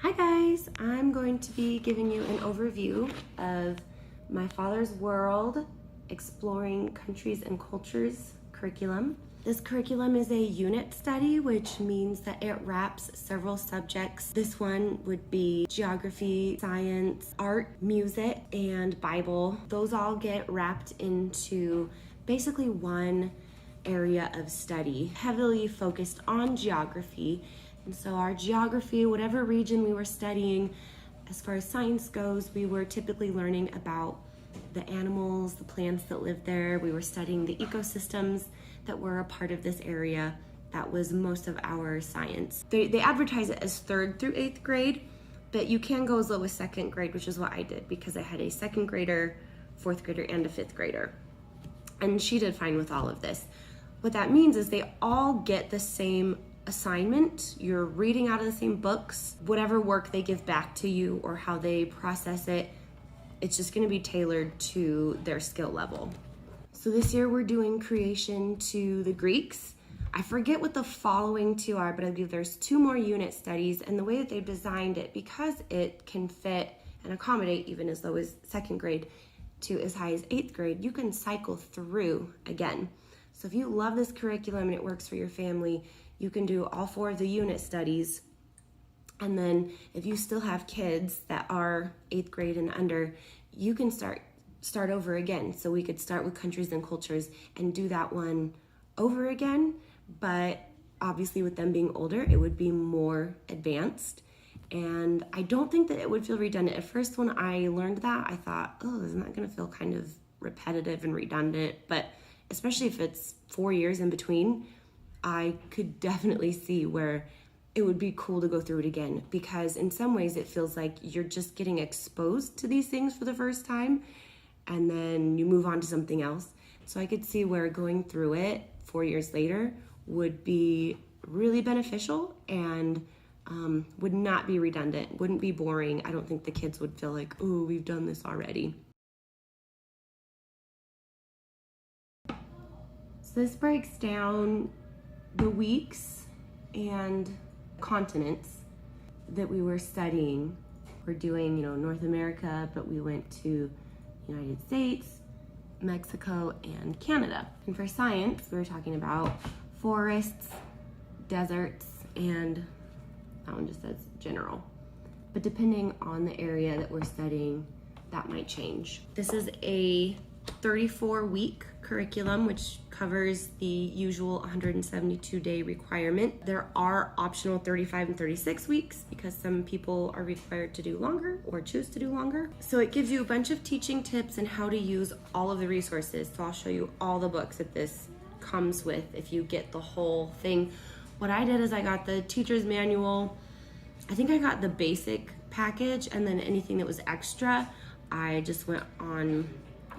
Hi guys, I'm going to be giving you an overview of my father's world, exploring countries and cultures curriculum. This curriculum is a unit study, which means that it wraps several subjects. This one would be geography, science, art, music, and Bible. Those all get wrapped into basically one area of study, heavily focused on geography. And so our geography, whatever region we were studying, as far as science goes, we were typically learning about the animals, the plants that live there. We were studying the ecosystems that were a part of this area. That was most of our science. They advertise it as 3rd through 8th grade, but you can go as low as 2nd grade, which is what I did because I had a 2nd grader, 4th grader, and a 5th grader. And she did fine with all of this. What that means is they all get the same assignment. You're reading out of the same books. Whatever work they give back to you or how they process it, it's just going to be tailored to their skill level. So this year we're doing creation to the Greeks. I forget what the following two are, but I believe there's 2 more unit studies, and the way that they've designed it, because it can fit and accommodate even as low as 2nd grade to as high as 8th grade, you can cycle through again. So if you love this curriculum and it works for your family, you can do all 4 of the unit studies. And then if you still have kids that are 8th grade and under, you can start over again. So we could start with countries and cultures and do that one over again. But obviously with them being older, it would be more advanced. And I don't think that it would feel redundant. At first when I learned that, I thought, oh, isn't that gonna feel kind of repetitive and redundant? But especially if it's 4 years in between, I could definitely see where it would be cool to go through it again, because in some ways it feels like you're just getting exposed to these things for the first time and then you move on to something else. So I could see where going through it 4 years later would be really beneficial and would not be redundant, wouldn't be boring. I don't think the kids would feel like, oh, we've done this already. So this breaks down the weeks and continents that we were studying. We're doing, North America, but we went to United States, Mexico, and Canada. And for science, we were talking about forests, deserts, and that one just says general. But depending on the area that we're studying, that might change. This is a 34-week curriculum, which covers the usual 172-day requirement. There are optional 35 and 36 weeks because some people are required to do longer or choose to do longer. So it gives you a bunch of teaching tips and how to use all of the resources. So I'll show you all the books that this comes with if you get the whole thing. What I did is I got the teacher's manual. I think I got the basic package, and then anything that was extra, I just went on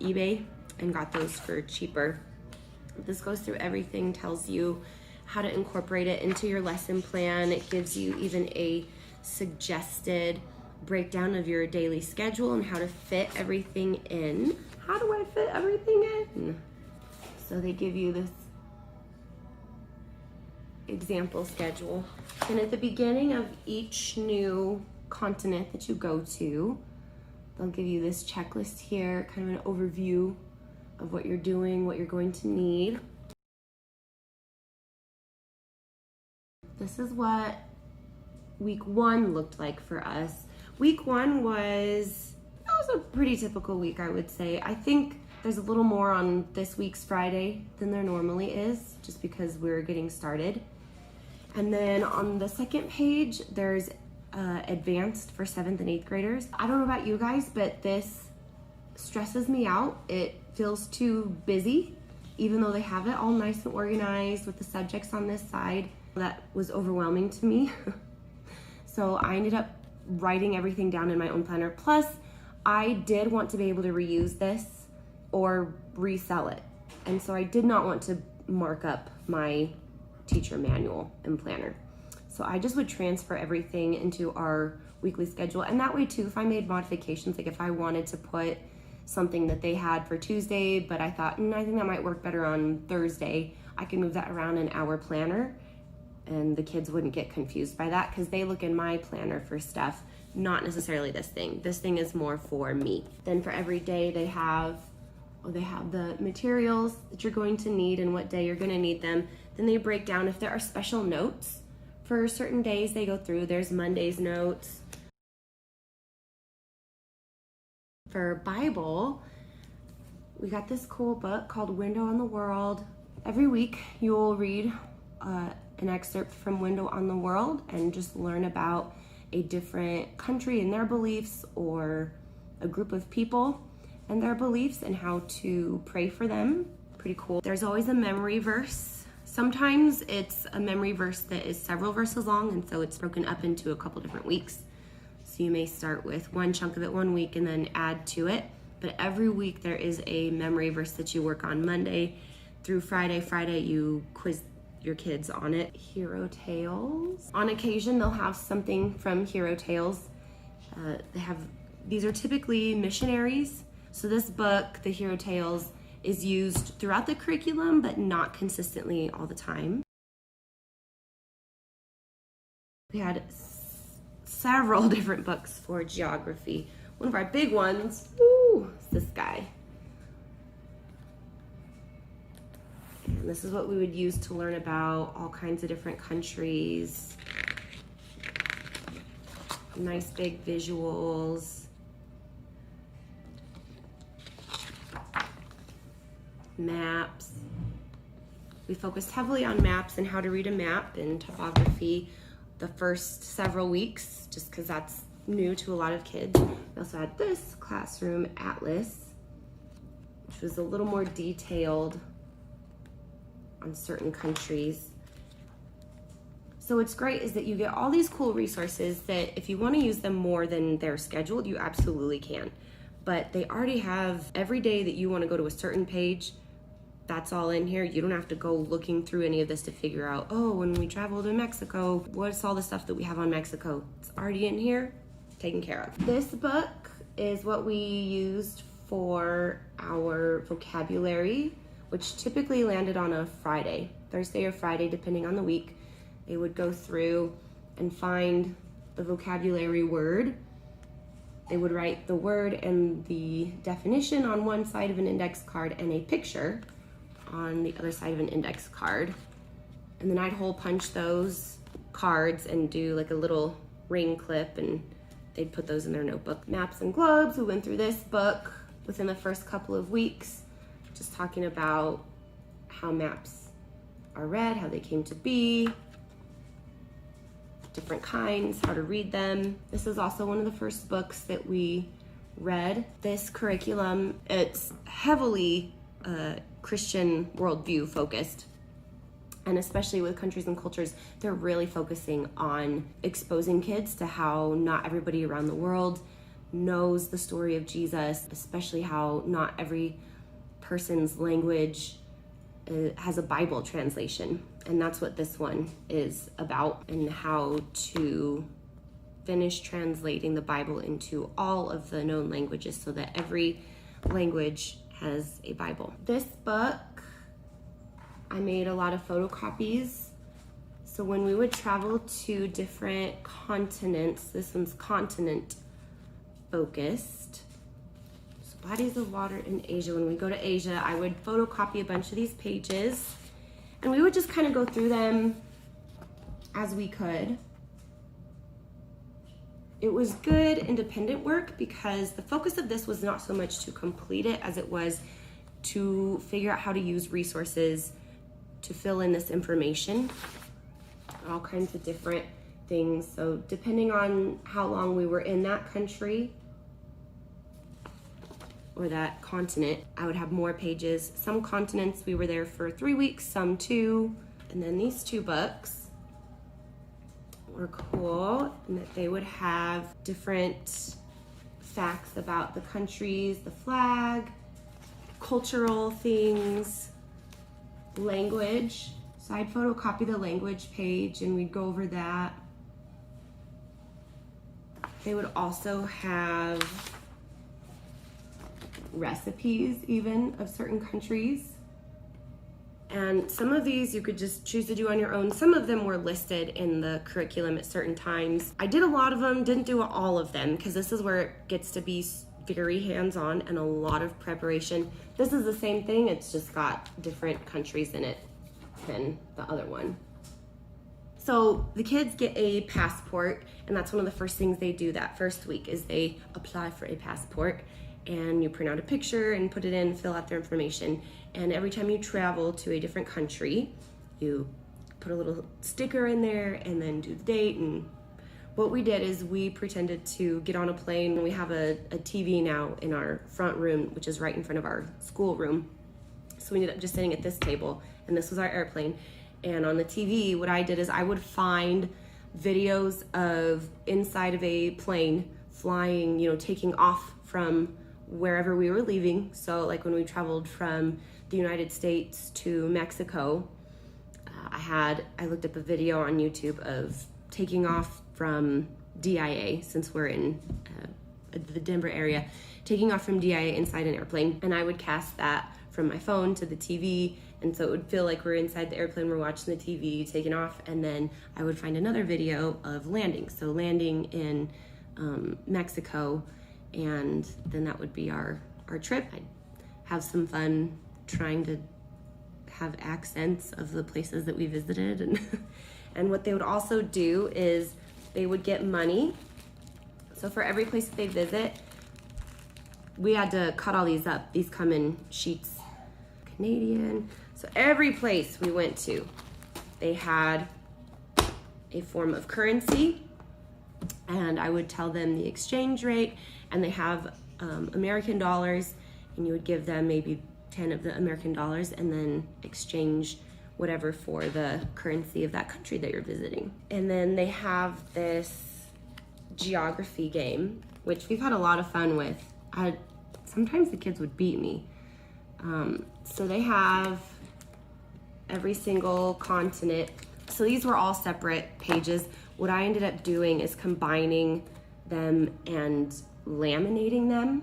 eBay and got those for cheaper. This goes through everything, tells you how to incorporate it into your lesson plan. It gives you even a suggested breakdown of your daily schedule and how to fit everything in. How do I fit everything in? So they give you this example schedule. And at the beginning of each new continent that you go to, they'll give you this checklist here, kind of an overview of what you're doing, what you're going to need. This is what week 1 looked like for us. Week 1 was a pretty typical week, I would say. I think there's a little more on this week's Friday than there normally is, just because we're getting started. And then on the 2nd page, there's advanced for 7th and 8th graders. I don't know about you guys, but this stresses me out. It feels too busy, even though they have it all nice and organized with the subjects on this side. That was overwhelming to me. So I ended up writing everything down in my own planner. Plus, I did want to be able to reuse this or resell it. And so I did not want to mark up my teacher manual and planner. So I just would transfer everything into our weekly schedule. And that way too, if I made modifications, like if I wanted to put something that they had for Tuesday, but I thought, I think that might work better on Thursday, I can move that around in our planner and the kids wouldn't get confused by that because they look in my planner for stuff, not necessarily this thing. This thing is more for me. Then for every day they have the materials that you're going to need and what day you're going to need them. Then they break down if there are special notes for certain days they go through. There's Monday's notes. For Bible, we got this cool book called Window on the World. Every week you'll read an excerpt from Window on the World and just learn about a different country and their beliefs, or a group of people and their beliefs, and how to pray for them. Pretty cool. There's always a memory verse. Sometimes it's a memory verse that is several verses long, and so it's broken up into a couple different weeks. So you may start with one chunk of it one week and then add to it. But every week there is a memory verse that you work on Monday through Friday. Friday you quiz your kids on it. Hero Tales. On occasion they'll have something from Hero Tales. These are typically missionaries. So this book, the Hero Tales, is used throughout the curriculum, but not consistently all the time. We had several different books for geography. One of our big ones, is this guy. And this is what we would use to learn about all kinds of different countries. Nice big visuals. Maps. We focused heavily on maps and how to read a map and topography the first several weeks, just because that's new to a lot of kids. We also had this classroom atlas, which was a little more detailed on certain countries. So what's great is that you get all these cool resources that if you want to use them more than they're scheduled, you absolutely can. But they already have every day that you want to go to a certain page. That's all in here. You don't have to go looking through any of this to figure out, oh, when we travel to Mexico, what's all the stuff that we have on Mexico? It's already in here, taken care of. This book is what we used for our vocabulary, which typically landed on a Friday, Thursday or Friday, depending on the week. They would go through and find the vocabulary word. They would write the word and the definition on one side of an index card and a picture on the other side of an index card. And then I'd hole punch those cards and do like a little ring clip, and they'd put those in their notebook. Maps and globes, we went through this book within the first couple of weeks, just talking about how maps are read, how they came to be, different kinds, how to read them. This is also one of the first books that we read. This curriculum, it's heavily Christian worldview focused, and especially with countries and cultures, they're really focusing on exposing kids to how not everybody around the world knows the story of Jesus, especially how not every person's language has a Bible translation. And that's what this one is about, and how to finish translating the Bible into all of the known languages so that every language has a Bible. This book, I made a lot of photocopies. So when we would travel to different continents, this one's continent focused. So bodies of water in Asia. When we go to Asia, I would photocopy a bunch of these pages, and we would just kind of go through them as we could. It was good independent work because the focus of this was not so much to complete it as it was to figure out how to use resources to fill in this information, all kinds of different things. So depending on how long we were in that country or that continent, I would have more pages. Some continents we were there for 3 weeks, some 2. And then these 2 books were cool in that they would have different facts about the countries, the flag, cultural things, language. So I'd photocopy the language page and we'd go over that. They would also have recipes even of certain countries. And some of these you could just choose to do on your own. Some of them were listed in the curriculum at certain times. I did a lot of them, didn't do all of them, because this is where it gets to be very hands-on and a lot of preparation. This is the same thing, it's just got different countries in it than the other one. So the kids get a passport, and that's one of the first things they do that first week is they apply for a passport, and you print out a picture and put it in, fill out their information. And every time you travel to a different country, you put a little sticker in there and then do the date. And what we did is we pretended to get on a plane. We have a TV now in our front room, which is right in front of our school room. So we ended up just sitting at this table, and this was our airplane. And on the TV, what I did is I would find videos of inside of a plane flying, you know, taking off from wherever we were leaving. So like when we traveled from the United States to Mexico, I looked up a video on YouTube of taking off from DIA, since we're in the Denver area, taking off from DIA inside an airplane. And I would cast that from my phone to the TV, and so it would feel like we're inside the airplane, we're watching the TV, taking off, and then I would find another video of landing. So landing in Mexico, and then that would be our trip. I'd have some fun trying to have accents of the places that we visited. And what they would also do is they would get money. So for every place that they visit, we had to cut all these up. These come in sheets. Canadian. So every place we went to, they had a form of currency, and I would tell them the exchange rate, and they have American dollars, and you would give them maybe 10 of the American dollars and then exchange whatever for the currency of that country that you're visiting. And then they have this geography game, which we've had a lot of fun with. Sometimes the kids would beat me. So they have every single continent. So these were all separate pages. What I ended up doing is combining them and laminating them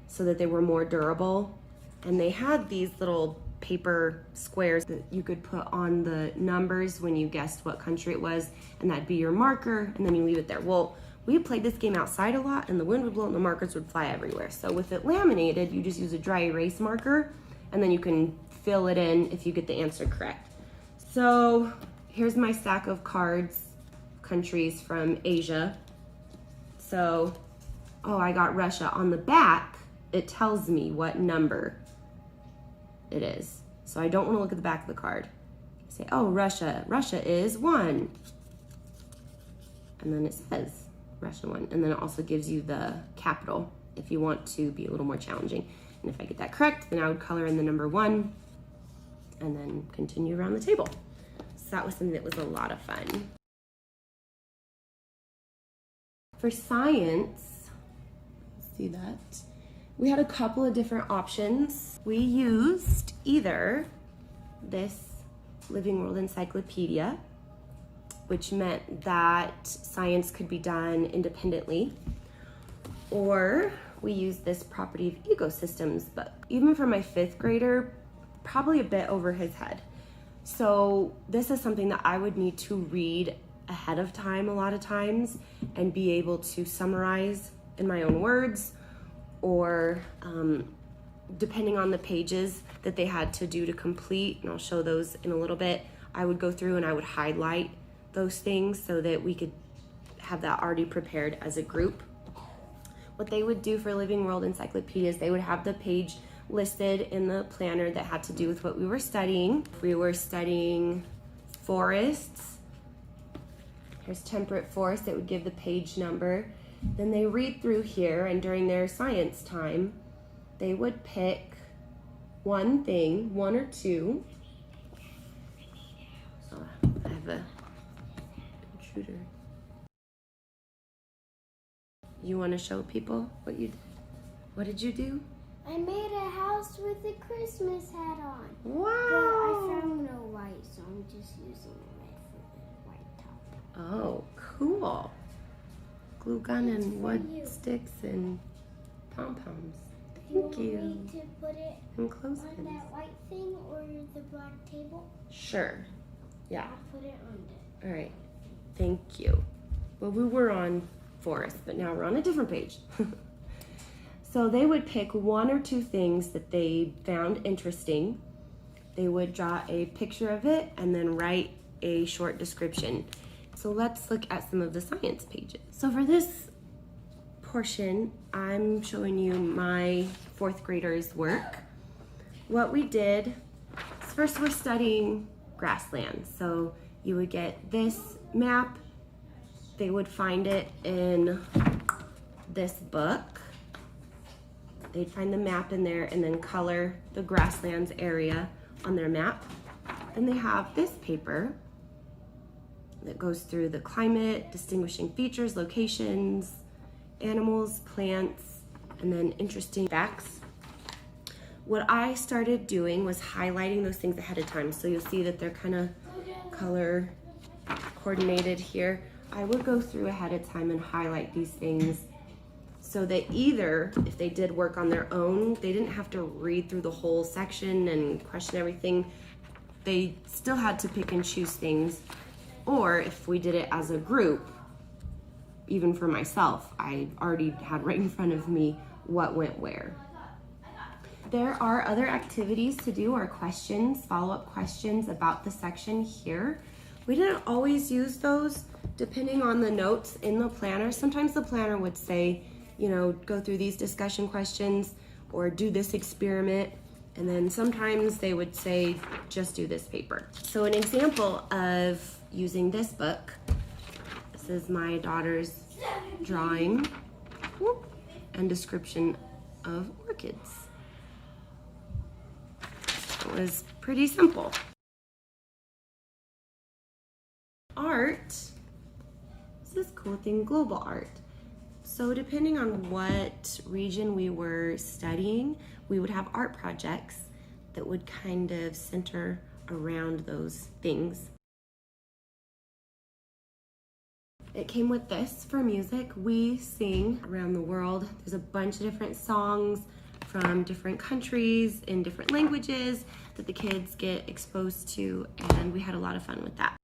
so that they were more durable. And they had these little paper squares that you could put on the numbers when you guessed what country it was, and that'd be your marker, and then you leave it there. Well, we played this game outside a lot, and the wind would blow and the markers would fly everywhere. So with it laminated, you just use a dry erase marker, and then you can fill it in if you get the answer correct. So here's my stack of cards, countries from Asia. So, I got Russia. On the back, it tells me what number it is. So I don't want to look at the back of the card. I say, Russia. Russia is 1. And then it says Russia 1. And then it also gives you the capital if you want to be a little more challenging. And if I get that correct, then I would color in the number 1 and then continue around the table. So that was something that was a lot of fun. For science, see that? We had a couple of different options. We used either this Living World Encyclopedia, which meant that science could be done independently, or we used this Property of Ecosystems, but even for my 5th grader, probably a bit over his head. So this is something that I would need to read ahead of time a lot of times and be able to summarize in my own words, or depending on the pages that they had to do to complete, and I'll show those in a little bit, I would go through and I would highlight those things so that we could have that already prepared as a group. What they would do for Living World Encyclopedias, they would have the page listed in the planner that had to do with what we were studying. If we were studying forests, here's temperate forest, it would give the page number. Then they read through here, and during their science time, they would pick one thing, 1 or 2. I have a intruder. You want to show people what you did? What did you do? I made a house with a Christmas hat on. Wow! But I found no white, so I'm just using red for the white top. Oh, cool. Glue gun and wood sticks and pom-poms. Thank you. Want me to put it And close on this. that white thing or the black table? Sure. Yeah. I'll put it on there. All right. Thank you. Well, we were on forest, but now we're on a different page. So they would pick one or two things that they found interesting. They would draw a picture of it and then write a short description. So let's look at some of the science pages. So for this portion, I'm showing you my fourth graders' work. What we did is first we're studying grassland. So you would get this map. They would find it in this book. They'd find the map in there and then color the grasslands area on their map. Then they have this paper that goes through the climate, distinguishing features, locations, animals, plants, and then interesting facts. What I started doing was highlighting those things ahead of time. So you'll see that they're kind of color coordinated here. I would go through ahead of time and highlight these things so that either if they did work on their own, they didn't have to read through the whole section and question everything. They still had to pick and choose things. Or if we did it as a group, even for myself, I already had right in front of me what went where. There are other activities to do or questions, follow-up questions about the section here. We didn't always use those depending on the notes in the planner. Sometimes the planner would say, you know, go through these discussion questions or do this experiment. And then sometimes they would say, just do this paper. So an example of using this book, this is my daughter's drawing and description of orchids. It was pretty simple. Art, this is cool thing, global art. So depending on what region we were studying, we would have art projects that would kind of center around those things. It came with this for music. We sing around the world. There's a bunch of different songs from different countries in different languages that the kids get exposed to, and we had a lot of fun with that.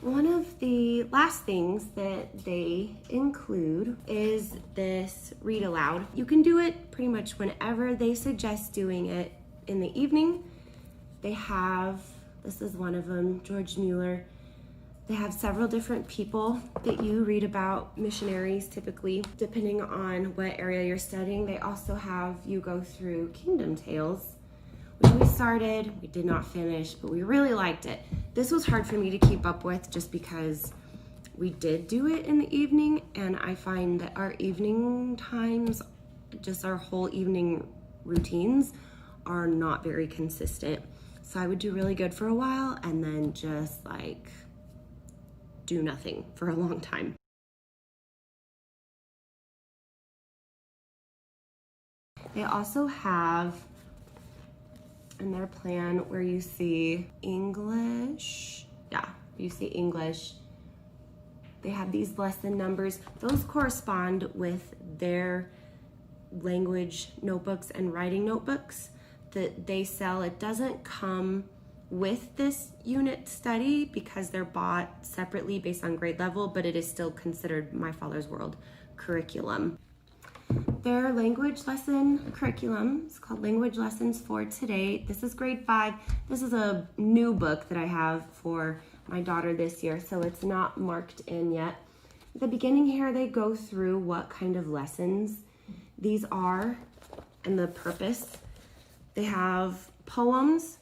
One of the last things that they include is this read aloud. You can do it pretty much whenever. They suggest doing it in the evening. They have, this is one of them, George Mueller. They have several different people that you read about, missionaries typically, depending on what area you're studying. They also have you go through Kingdom Tales, which we started, we did not finish, but we really liked it. This was hard for me to keep up with just because we did do it in the evening, and I find that our evening times, just our whole evening routines, are not very consistent. So I would do really good for a while and then just like do nothing for a long time. They also have in their plan where you see English. Yeah, you see English. They have these lesson numbers. Those correspond with their language notebooks and writing notebooks that they sell. It doesn't come with this unit study because they're bought separately based on grade level, but it is still considered My Father's World curriculum. Their language lesson curriculum is called Language Lessons for Today. This is grade 5. This is a new book that I have for my daughter this year, so it's not marked in yet. At the beginning here, they go through what kind of lessons these are and the purpose. They have poems,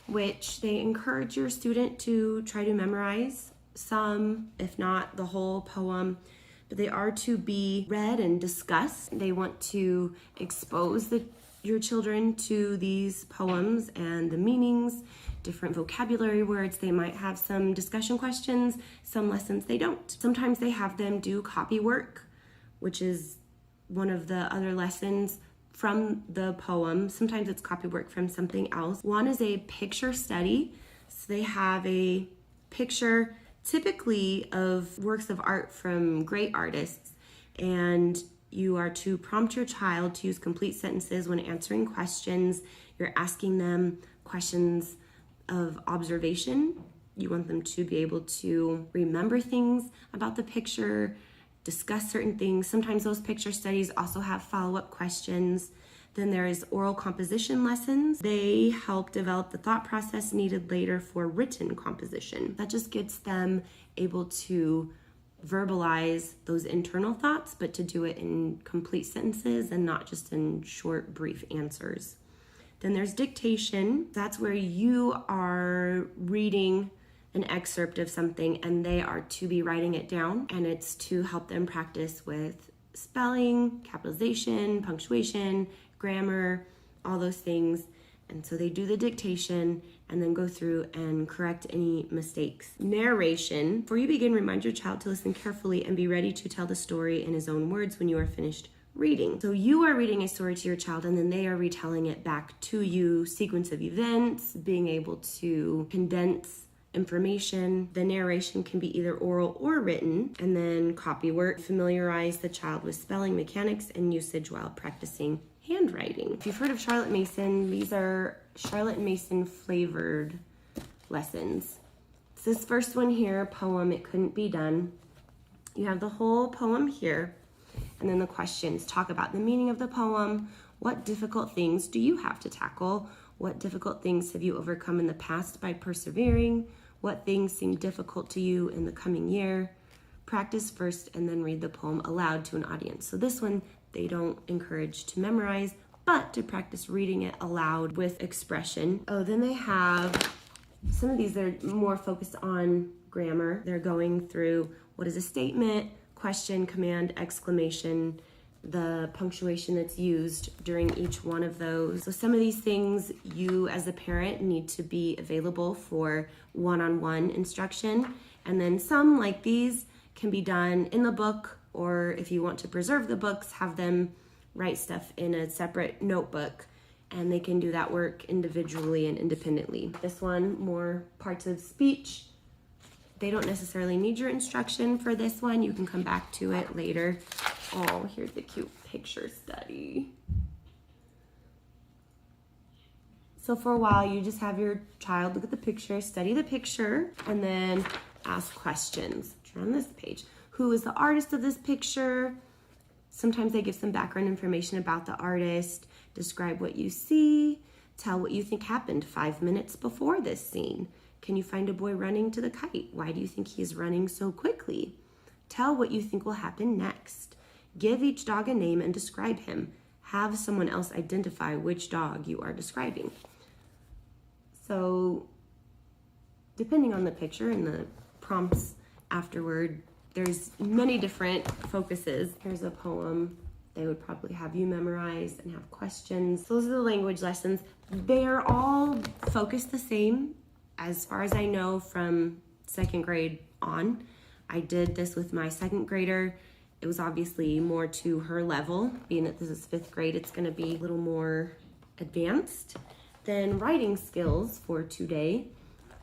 which they encourage your student to try to memorize some, if not the whole poem, but they are to be read and discussed. They want to expose your children to these poems and the meanings, different vocabulary words. They might have some discussion questions, some lessons they don't. Sometimes they have them do copy work, which is one of the other lessons from the poem. Sometimes it's copy work from something else. One is a picture study. So they have a picture typically of works of art from great artists, and You are to prompt your child to use complete sentences when answering questions. You're asking them questions of observation. You want them to be able to remember things about the picture, discuss certain things. Sometimes those picture studies also have follow-up questions. Then there's oral composition lessons. They help develop the thought process needed later for written composition. That just gets them able to verbalize those internal thoughts, but to do it in complete sentences and not just in short, brief answers. Then there's dictation. That's where you are reading an excerpt of something and they are to be writing it down, and it's to help them practice with spelling, capitalization, punctuation, grammar, all those things. And so they do the dictation and then go through and correct any mistakes. Narration. Before you begin, remind your child to listen carefully and be ready to tell the story in his own words when you are finished reading. So you are reading a story to your child and then they are retelling it back to you, sequence of events, being able to condense information. The narration can be either oral or written. And then copy work. Familiarize the child with spelling mechanics and usage while practicing handwriting. If you've heard of Charlotte Mason, these are Charlotte Mason flavored lessons. It's this first one here, poem, It Couldn't Be Done. You have the whole poem here, and then the questions talk about the meaning of the poem. What difficult things do you have to tackle? What difficult things have you overcome in the past by persevering? What things seem difficult to you in the coming year? Practice first and then read the poem aloud to an audience. So this one, they don't encourage to memorize, but to practice reading it aloud with expression. Oh, then they have some of these that are more focused on grammar. They're going through what is a statement, question, command, exclamation, the punctuation that's used during each one of those. So some of these things you as a parent need to be available for one-on-one instruction. And then some like these can be done in the book, or if you want to preserve the books, have them write stuff in a separate notebook, and they can do that work individually and independently. This one, more parts of speech. They don't necessarily need your instruction for this one. You can come back to it later. Oh, here's the cute picture study. So for a while, you just have your child look at the picture, study the picture, and then ask questions. Which are on this page. Who is the artist of this picture? Sometimes they give some background information about the artist. Describe what you see. Tell what you think happened 5 minutes before this scene. Can you find a boy running to the kite? Why do you think he is running so quickly? Tell what you think will happen next. Give each dog a name and describe him. Have someone else identify which dog you are describing. So, depending on the picture and the prompts afterward, there's many different focuses. Here's a poem they would probably have you memorize and have questions. Those are the language lessons. They're all focused the same as far as I know from second grade on. I did this with my second grader. It was obviously more to her level. Being that this is fifth grade, it's gonna be a little more advanced. Then writing skills for today.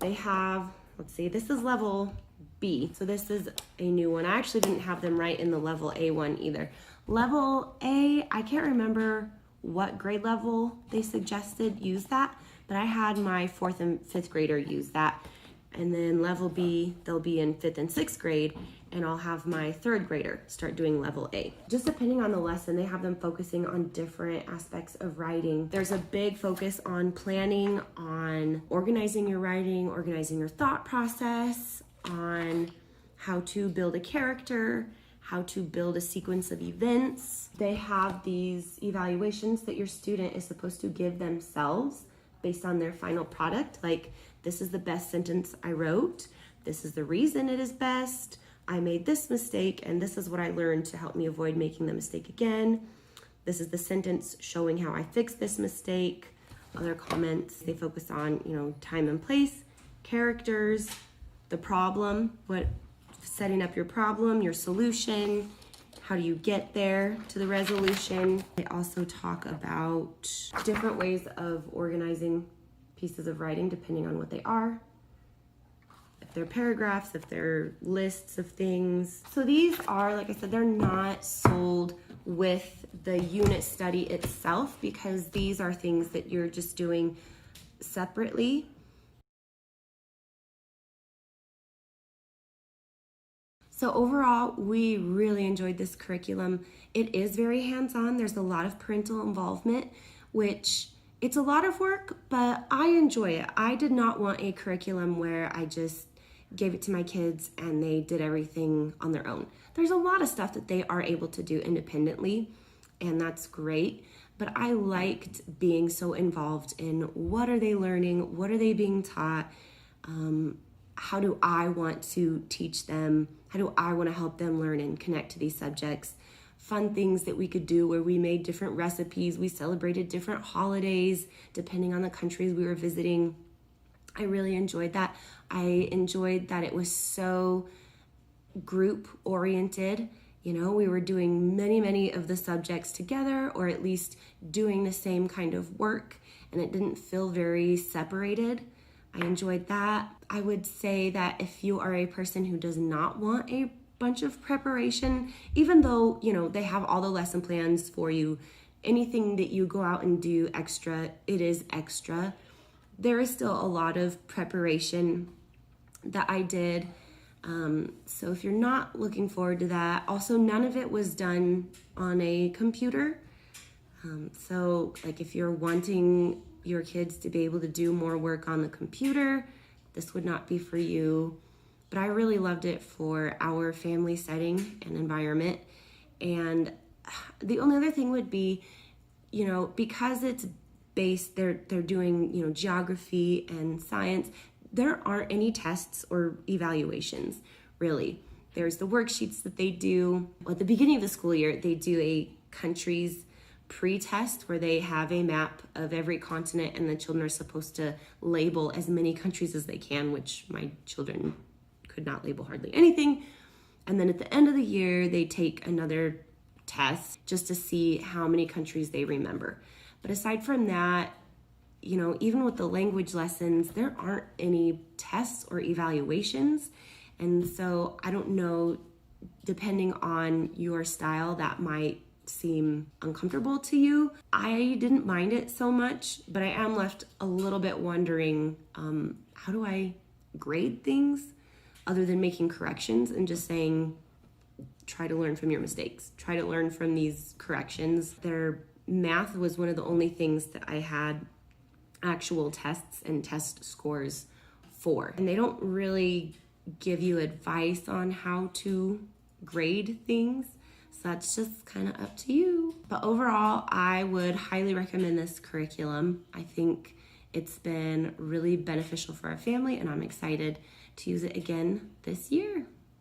They have, let's see, this is level B. So this is a new one. I actually didn't have them write in the level A one either. Level A, I can't remember what grade level they suggested use that, but I had my 4th and 5th grader use that. And then level B, they'll be in 5th and 6th grade, and I'll have my 3rd grader start doing level A. Just depending on the lesson, they have them focusing on different aspects of writing. There's a big focus on planning, on organizing your writing, organizing your thought process, on how to build a character, how to build a sequence of events. They have these evaluations that your student is supposed to give themselves based on their final product. Like, this is the best sentence I wrote. This is the reason it is best. I made this mistake, and this is what I learned to help me avoid making the mistake again. This is the sentence showing how I fixed this mistake. Other comments, they focus on, time and place, characters, the problem, setting up your problem, your solution, how do you get there to the resolution. They also talk about different ways of organizing pieces of writing depending on what they are. If they're paragraphs, if they're lists of things. So these are, like I said, they're not sold with the unit study itself, because these are things that you're just doing separately. So overall, we really enjoyed this curriculum. It is very hands-on. There's a lot of parental involvement, which it's a lot of work, but I enjoy it. I did not want a curriculum where I just gave it to my kids and they did everything on their own. There's a lot of stuff that they are able to do independently, and that's great. But I liked being so involved in what are they learning, what are they being taught, how do I want to teach them, how do I want to help them learn and connect to these subjects. Fun things that we could do where we made different recipes, we celebrated different holidays depending on the countries we were visiting. I really enjoyed that. I enjoyed that it was so group oriented. You know, we were doing many of the subjects together, or at least doing the same kind of work, and it didn't feel very separated. I enjoyed that. I would say that if you are a person who does not want a bunch of preparation, even though, you know, they have all the lesson plans for you, anything that you go out and do extra, it is extra. There is still a lot of preparation that I did. So if you're not looking forward to that, also none of it was done on a computer. So like if you're wanting your kids to be able to do more work on the computer, this would not be for you. But I really loved it for our family setting and environment. And the only other thing would be, you know, because it's based, they're doing, you know, geography and science, there aren't any tests or evaluations, really. There's the worksheets that they do. At the beginning of the school year, they do a countries pre-test where they have a map of every continent, and the children are supposed to label as many countries as they can, which my children could not label hardly anything. And then at the end of the year, they take another test just to see how many countries they remember. But aside from that, you know, even with the language lessons, there aren't any tests or evaluations. And so I don't know, depending on your style, that might seem uncomfortable to you. I didn't mind it so much, but I am left a little bit wondering, how do I grade things other than making corrections and just saying, try to learn from your mistakes, try to learn from these corrections. Their math was one of the only things that I had actual tests and test scores for. And they don't really give you advice on how to grade things. So that's just kind of up to you. But overall, I would highly recommend this curriculum. I think it's been really beneficial for our family, and I'm excited to use it again this year.